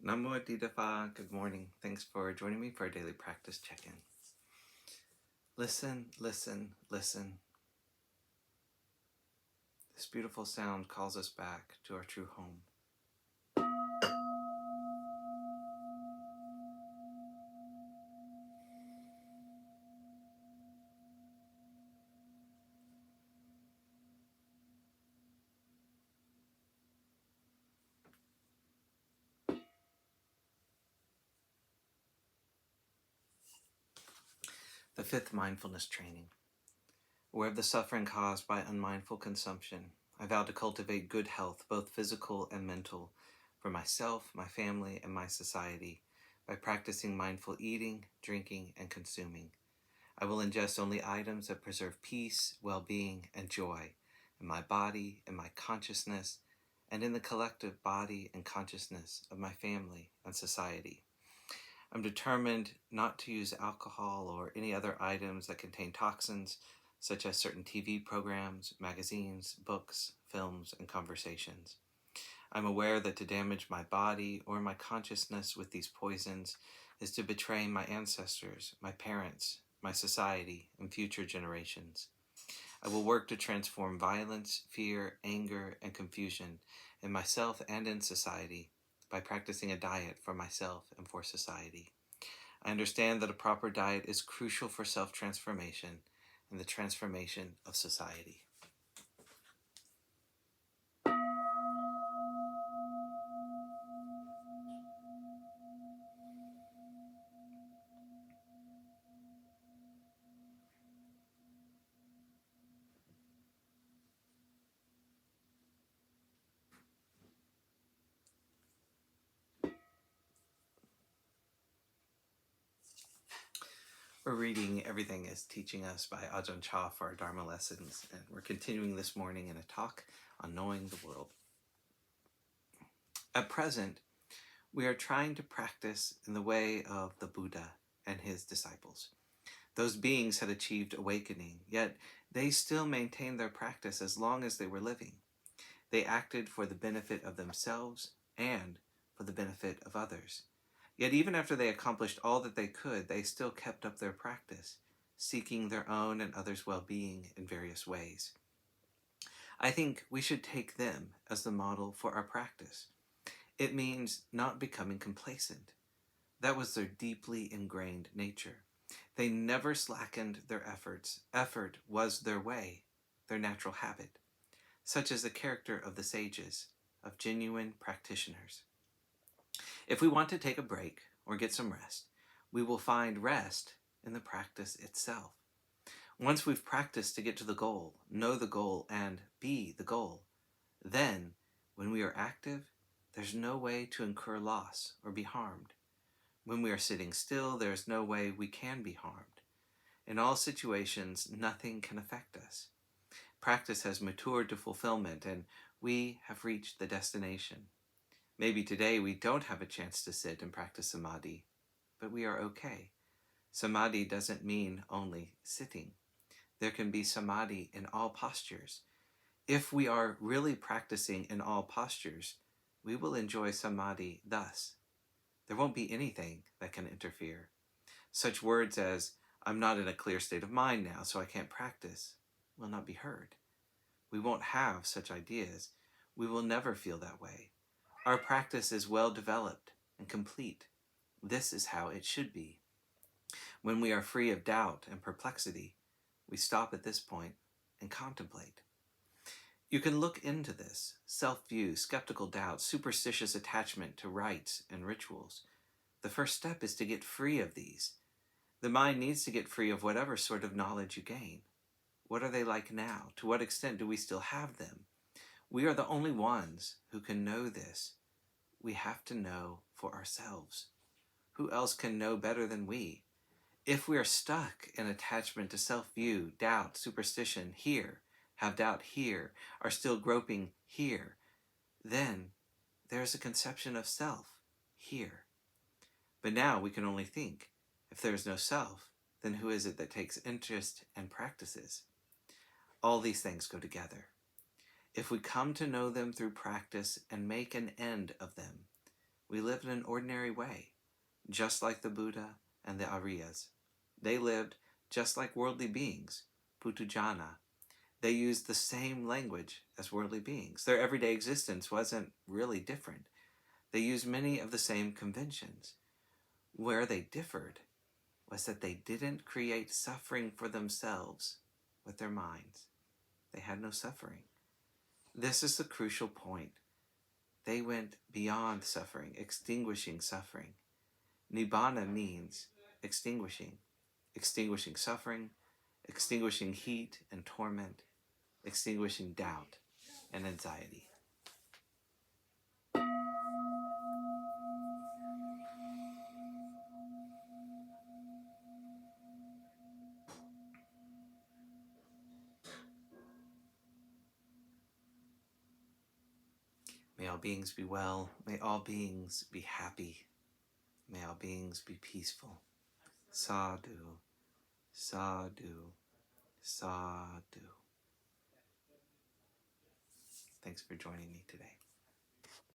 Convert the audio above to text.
Namo Didafa, good morning. Thanks for joining me for a daily practice check-in. Listen, listen, listen. This beautiful sound calls us back to our true home. The fifth mindfulness training. Aware of the suffering caused by unmindful consumption, I vow to cultivate good health, both physical and mental, for myself, my family, and my society, by practicing mindful eating, drinking, and consuming. I will ingest only items that preserve peace, well-being, and joy in my body, in my consciousness, and in the collective body and consciousness of my family and society. I'm determined not to use alcohol or any other items that contain toxins, such as certain TV programs, magazines, books, films, and conversations. I'm aware that to damage my body or my consciousness with these poisons is to betray my ancestors, my parents, my society, and future generations. I will work to transform violence, fear, anger, and confusion in myself and in society by practicing a diet for myself and for society. I understand that a proper diet is crucial for self-transformation and the transformation of society. We're reading Everything is Teaching Us by Ajahn Chah for our Dharma lessons, and we're continuing this morning in a talk on knowing the world. At present, we are trying to practice in the way of the Buddha and his disciples. Those beings had achieved awakening, yet they still maintained their practice as long as they were living. They acted for the benefit of themselves and for the benefit of others. Yet even after they accomplished all that they could, they still kept up their practice, seeking their own and others' well-being in various ways. I think we should take them as the model for our practice. It means not becoming complacent. That was their deeply ingrained nature. They never slackened their efforts. Effort was their way, their natural habit. Such is the character of the sages, of genuine practitioners. If we want to take a break or get some rest, we will find rest in the practice itself. Once we've practiced to get to the goal, know the goal, and be the goal, then, when we are active, there's no way to incur loss or be harmed. When we are sitting still, there is no way we can be harmed. In all situations, nothing can affect us. Practice has matured to fulfillment, and we have reached the destination. Maybe today we don't have a chance to sit and practice samadhi, but we are okay. Samadhi doesn't mean only sitting. There can be samadhi in all postures. If we are really practicing in all postures, we will enjoy samadhi thus. There won't be anything that can interfere. Such words as, "I'm not in a clear state of mind now, so I can't practice," will not be heard. We won't have such ideas. We will never feel that way. Our practice is well developed and complete. This is how it should be. When we are free of doubt and perplexity, we stop at this point and contemplate. You can look into this: self-view, skeptical doubt, superstitious attachment to rites and rituals. The first step is to get free of these. The mind needs to get free of whatever sort of knowledge you gain. What are they like now? To what extent do we still have them? We are the only ones who can know this. We have to know for ourselves. Who else can know better than we? If we are stuck in attachment to self-view, doubt, superstition here, have doubt here, are still groping here, then there is a conception of self here. But now we can only think. If there is no self, then who is it that takes interest and practices? All these things go together. If we come to know them through practice and make an end of them, We live in an ordinary way, just like the Buddha and the Aryas. They lived just like worldly beings, putujana. They used the same language as worldly beings. Their everyday existence wasn't really different. They used many of the same conventions. Where they differed was that they didn't create suffering for themselves with their minds. They had no suffering. This is the crucial point. They went beyond suffering, extinguishing suffering. Nibbana means extinguishing suffering, extinguishing heat and torment, extinguishing doubt and anxiety. May all beings be well. May all beings be happy. May all beings be peaceful. Sadhu, sadhu, sadhu. Thanks for joining me today.